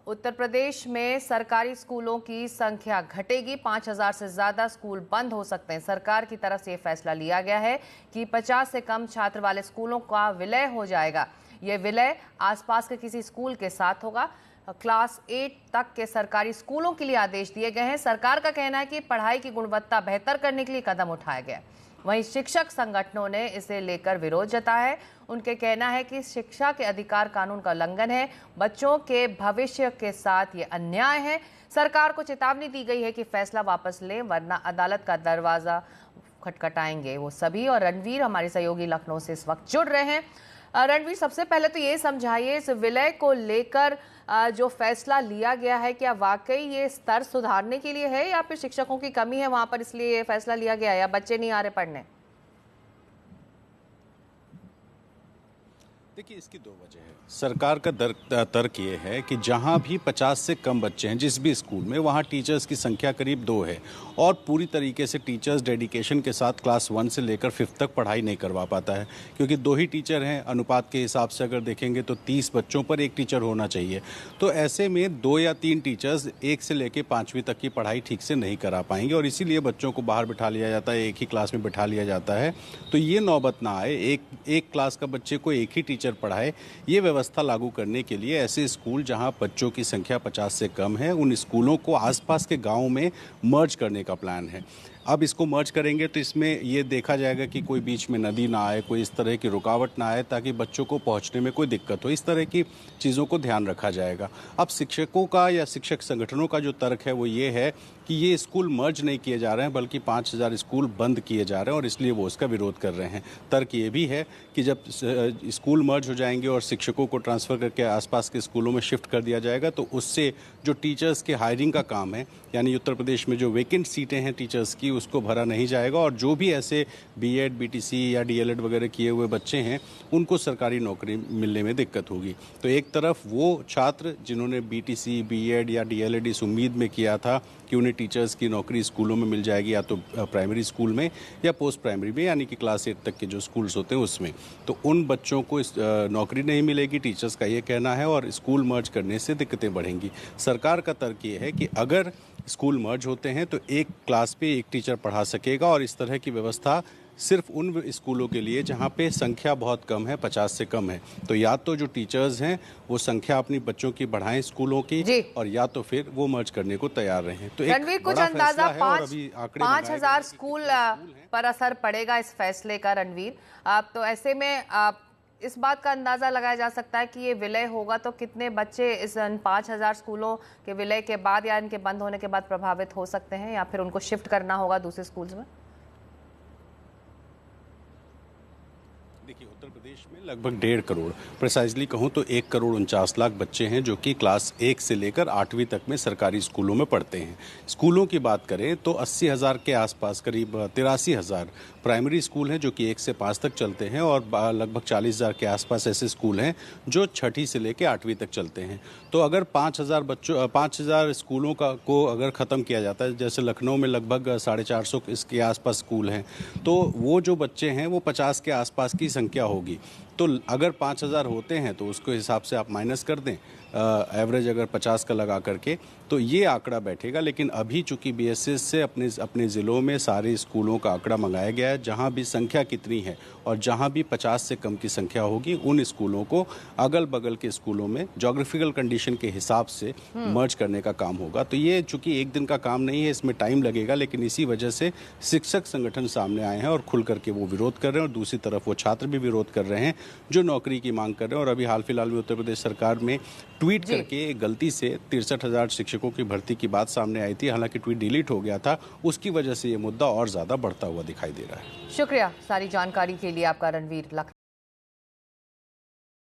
उत्तर प्रदेश में सरकारी स्कूलों की संख्या घटेगी। 5,000 से ज्यादा स्कूल बंद हो सकते हैं। सरकार की तरफ से यह फैसला लिया गया है कि 50 से कम छात्र वाले स्कूलों का विलय हो जाएगा। यह विलय आसपास के किसी स्कूल के साथ होगा। क्लास 8 तक के सरकारी स्कूलों के लिए आदेश दिए गए हैं। सरकार का कहना है कि पढ़ाई की गुणवत्ता बेहतर करने के लिए कदम उठाया गया। वहीं शिक्षक संगठनों ने इसे लेकर विरोध जताया है। उनके कहना है कि शिक्षा के अधिकार कानून का उल्लंघन है। बच्चों के भविष्य के साथ ये अन्याय है। सरकार को चेतावनी दी गई है कि फैसला वापस लें वरना अदालत का दरवाजा खटखटाएंगे वो सभी। और रणवीर हमारे सहयोगी लखनऊ से इस वक्त जुड़ रहे हैं। रणवीर, सबसे पहले तो ये समझाइए, इस विलय को लेकर जो फैसला लिया गया है, क्या वाकई ये स्तर सुधारने के लिए है या फिर शिक्षकों की कमी है वहां पर इसलिए ये फैसला लिया गया है, या बच्चे नहीं आ रहे पढ़ने? देखिए, इसकी दो वजह है। सरकार का तर्क ये है कि जहाँ भी 50 से कम बच्चे हैं जिस भी स्कूल में, वहाँ टीचर्स की संख्या करीब 2 है और पूरी तरीके से टीचर्स डेडिकेशन के साथ क्लास 1 से लेकर 5th तक पढ़ाई नहीं करवा पाता है, क्योंकि 2 ही टीचर हैं। अनुपात के हिसाब से अगर देखेंगे तो 30 बच्चों पर 1 टीचर होना चाहिए। तो ऐसे में 2 या 3 टीचर्स 1 से लेकर 5वीं तक की पढ़ाई ठीक से नहीं करा पाएंगे और इसीलिए बच्चों को बाहर बिठा लिया जाता है, एक ही क्लास में बिठा लिया जाता है। तो ये नौबत ना आए, एक क्लास का बच्चे को एक ही टीचर पढ़ाए। ये व्यवस्था लागू करने के लिए ऐसे स्कूल जहां बच्चों की संख्या 50 से कम है, उन स्कूलों को आसपास के गांवों में मर्ज करने का प्लान है। अब इसको मर्ज करेंगे तो इसमें ये देखा जाएगा कि कोई बीच में नदी ना आए, कोई इस तरह की रुकावट ना आए ताकि बच्चों को पहुंचने में कोई दिक्कत हो। इस तरह की चीज़ों को ध्यान रखा जाएगा। अब शिक्षकों का या शिक्षक संगठनों का जो तर्क है वो ये है कि ये स्कूल मर्ज नहीं किए जा रहे हैं बल्कि 5,000 स्कूल बंद किए जा रहे हैं और इसलिए वो उसका विरोध कर रहे हैं। तर्क ये भी है कि जब स्कूल मर्ज हो जाएंगे और शिक्षकों को ट्रांसफ़र करके आसपास के स्कूलों में शिफ्ट कर दिया जाएगा तो उससे जो टीचर्स के हायरिंग का काम है, यानी उत्तर प्रदेश में जो वेकेंट सीटें हैं टीचर्स की, उसको भरा नहीं जाएगा और जो भी ऐसे बीएड, बीटीसी या डीएलएड वगैरह किए हुए बच्चे हैं उनको सरकारी नौकरी मिलने में दिक्कत होगी। तो एक तरफ वो छात्र जिन्होंने बीटीसी, बीएड या डीएलएड इस उम्मीद में किया था कि उन्हें टीचर्स की नौकरी स्कूलों में मिल जाएगी, या तो प्राइमरी स्कूल में या पोस्ट प्राइमरी में, यानी कि क्लास 8 तक के जो स्कूल्स होते हैं उसमें, तो उन बच्चों को नौकरी नहीं मिलेगी, टीचर्स का ये कहना है, और स्कूल मर्ज करने से दिक्कतें बढ़ेंगी। सरकार का तर्क ये है कि अगर स्कूल मर्ज होते हैं तो एक क्लास पे एक टीचर पढ़ा सकेगा और इस तरह की व्यवस्था सिर्फ उन स्कूलों के लिए जहाँ पे संख्या बहुत कम है, 50 से कम है। तो या तो जो टीचर्स हैं वो संख्या अपनी बच्चों की बढ़ाएं स्कूलों की, और या तो फिर वो मर्ज करने को तैयार रहें। तो रणवीर, कुछ अंदाजा 5,000 स्कूल पर असर पड़ेगा इस फैसले का। रणवीर, तो ऐसे में इस बात का अंदाजा लगाया जा सकता है कि ये विलय होगा तो कितने बच्चे इस 5,000 स्कूलों के विलय के बाद या इनके बंद होने के बाद प्रभावित हो सकते हैं, या फिर उनको शिफ्ट करना होगा दूसरे स्कूल्स में? देखिए, उत्तर प्रदेश में लगभग 1.5 करोड़, प्रिसाइजली कहूँ तो 1,49,00,000 बच्चे हैं जो कि क्लास 1 से लेकर 8वीं तक में सरकारी स्कूलों में पढ़ते हैं। स्कूलों की बात करें तो 80,000 के आसपास, करीब 83,000 प्राइमरी स्कूल हैं जो कि 1 से 5 तक चलते हैं और लगभग 40,000 के आसपास ऐसे स्कूल हैं जो 6ठी से लेकर 8वीं तक चलते हैं। तो अगर 5,000 स्कूलों को अगर ख़त्म किया जाता है, जैसे लखनऊ में लगभग 450 इसके आसपास स्कूल हैं, तो वो जो बच्चे हैं वो 50 के आसपास की संख्या होगी। तो अगर 5,000 होते हैं तो उसके हिसाब से आप माइनस कर दें, एवरेज अगर 50 का लगा करके, तो ये आंकड़ा बैठेगा। लेकिन अभी चूंकि बीएसएस से अपने ज़िलों में सारे स्कूलों का आंकड़ा मंगाया गया है, जहां भी संख्या कितनी है और जहां भी 50 से कम की संख्या होगी उन स्कूलों को अगल बगल के स्कूलों में जोग्राफिकल कंडीशन के हिसाब से मर्ज करने का काम होगा। तो ये चूंकि एक दिन का काम नहीं है, इसमें टाइम लगेगा, लेकिन इसी वजह से शिक्षक संगठन सामने आए हैं और खुल करके वो विरोध कर रहे हैं और दूसरी तरफ वो छात्र भी विरोध कर रहे हैं जो नौकरी की मांग कर रहे हैं। और अभी हाल फिलहाल में उत्तर प्रदेश सरकार में ट्वीट करके गलती से 63,000 शिक्षकों की भर्ती की बात सामने आई थी, हालांकि ट्वीट डिलीट हो गया था। उसकी वजह से ये मुद्दा और ज्यादा बढ़ता हुआ दिखाई दे रहा है। शुक्रिया सारी जानकारी के लिए आपका, रणवीर।